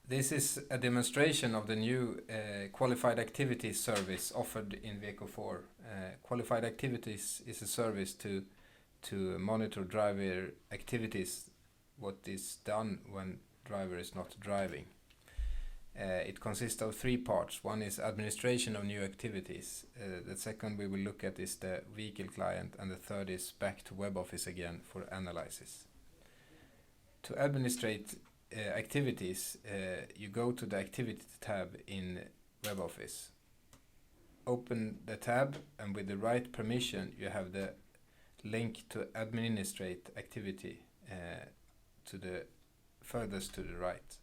This is a demonstration of the new Qualified Activities service offered in Vehco 4. Qualified Activities is a service to monitor driver activities, what is done when driver is not driving. It consists of three parts. One is administration of new activities. The second we will look at is the vehicle client, and the third is back to web office again for analysis. To administrate activities, you go to the activity tab in web office. Open the tab, and with the right permission you have the link to administrate activity to the furthest to the right.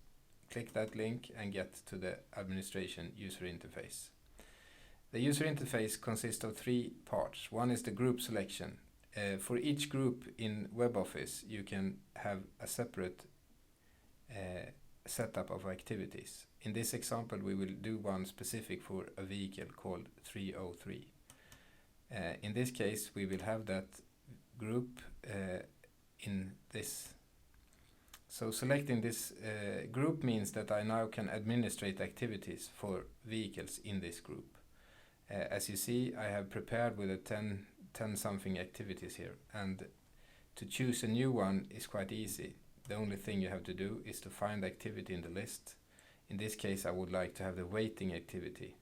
Click that link and get to the administration user interface. The user interface consists of three parts. One is the group selection. For each group in web office you can have a separate setup of activities. In this example we will do one specific for a vehicle called 303. In this case we will have that group in this. So selecting this group means that I now can administrate activities for vehicles in this group. As you see, I have prepared with a 10 something activities here, and to choose a new one is quite easy. The only thing you have to do is to find the activity in the list. In this case I would like to have the waiting activity.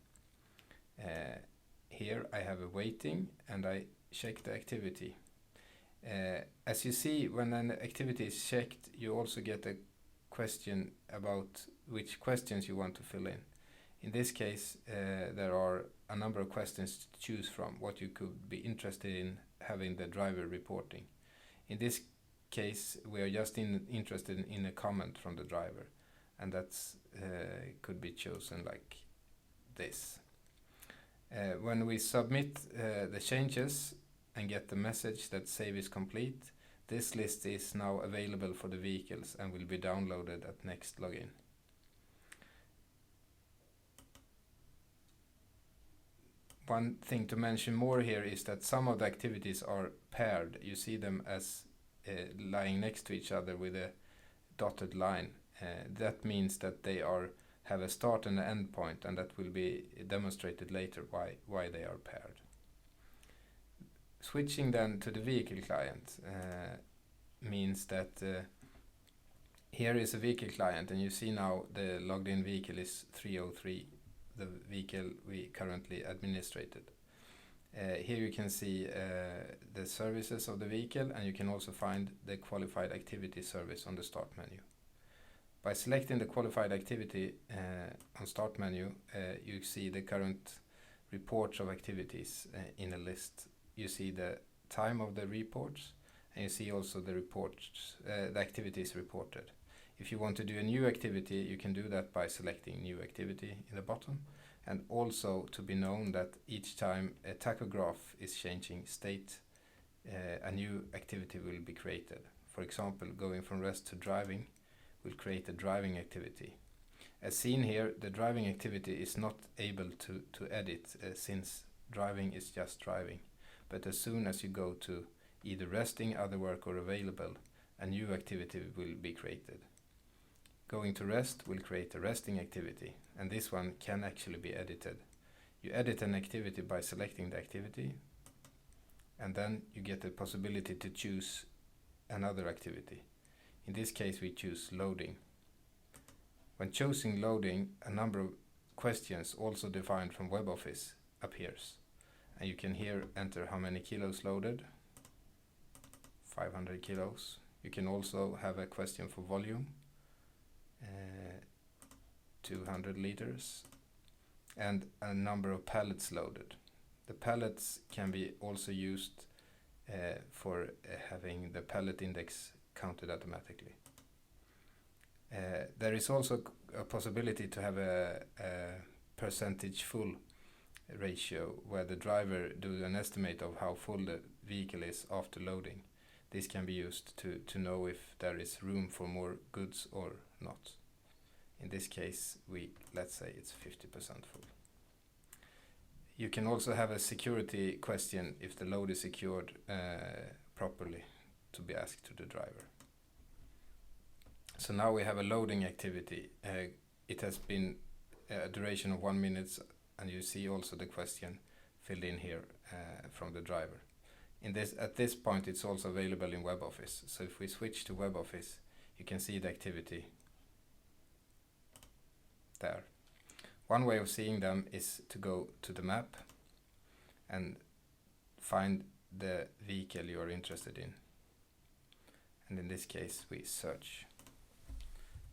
Here I have a waiting and I check the activity. As you see, when an activity is checked, you also get a question about which questions you want to fill in. In this case, there are a number of questions to choose from, what you could be interested in having the driver reporting. In this case, we are just interested in a comment from the driver, and that's could be chosen like this. When we submit the changes and get the message that save is complete, this list is now available for the vehicles and will be downloaded at next login. One thing to mention more here is that some of the activities are paired. You see them as lying next to each other with a dotted line. That means that they have a start and an end point, and that will be demonstrated later why they are paired. Switching then to the vehicle client means that here is a vehicle client, and you see now the logged in vehicle is 303, the vehicle we currently administrated. Here you can see the services of the vehicle, and you can also find the qualified activity service on the start menu. By selecting the qualified activity on start menu, you see the current reports of activities in a list. You see the time of the reports, and you see also the reports, the activities reported. If you want to do a new activity, you can do that by selecting new activity in the bottom, and also to be known that each time a tachograph is changing state, a new activity will be created. For example, going from rest to driving will create a driving activity. As seen here, the driving activity is not able to edit since driving is just driving. But as soon as you go to either resting, other work or available, a new activity will be created. Going to rest will create a resting activity, and this one can actually be edited. You edit an activity by selecting the activity, and then you get the possibility to choose another activity. In this case we choose loading. When choosing loading, a number of questions also defined from web office appears. And you can here enter how many kilos loaded, 500 kilos. You can also have a question for volume, 200 liters, and a number of pallets loaded. The pallets can be also used for having the pallet index counted automatically. There is also a possibility to have a percentage full ratio, where the driver do an estimate of how full the vehicle is after loading. This can be used to know if there is room for more goods or not. In this case, let's say it's 50% full. You can also have a security question if the load is secured properly to be asked to the driver. So now we have a loading activity it has been a duration of 1 minute, and you see also the question filled in here from the driver. At this point, it's also available in WebOffice. So if we switch to WebOffice, you can see the activity there. One way of seeing them is to go to the map and find the vehicle you are interested in. And in this case, we search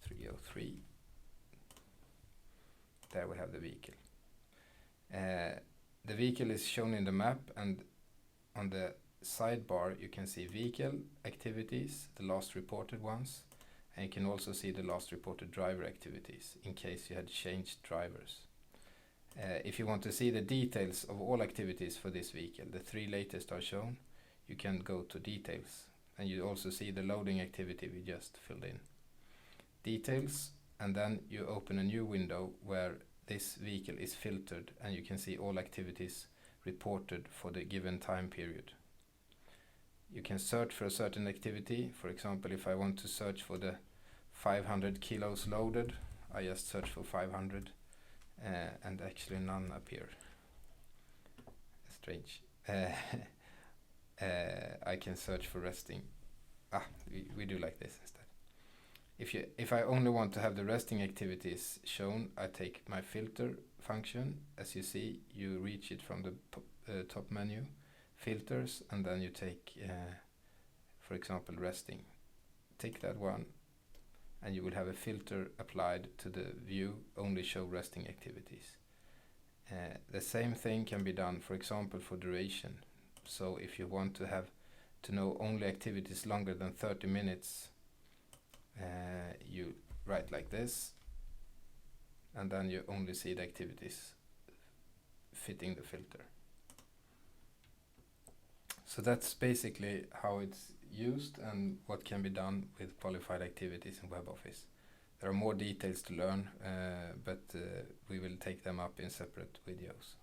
303. There we have the vehicle. The vehicle is shown in the map, and on the sidebar you can see vehicle activities, the last reported ones, and you can also see the last reported driver activities in case you had changed drivers. If you want to see the details of all activities for this vehicle, the 3 latest are shown, you can go to details, and you also see the loading activity we just filled in. Details, and then you open a new window where this vehicle is filtered, and you can see all activities reported for the given time period. You can search for a certain activity. For example, if I want to search for the 500 kilos loaded, I just search for 500, and actually none appear. Strange. I can search for resting. We do like this instead. If I only want to have the resting activities shown, I take my filter function. As you see, you reach it from the top menu, filters, and then you take, for example, resting. Take that one, and you will have a filter applied to the view, only show resting activities. The same thing can be done, for example, for duration. So if you want to know only activities longer than 30 minutes, you write like this, and then you only see the activities fitting the filter. So that's basically how it's used and what can be done with qualified activities in WebOffice. There are more details to learn, but we will take them up in separate videos.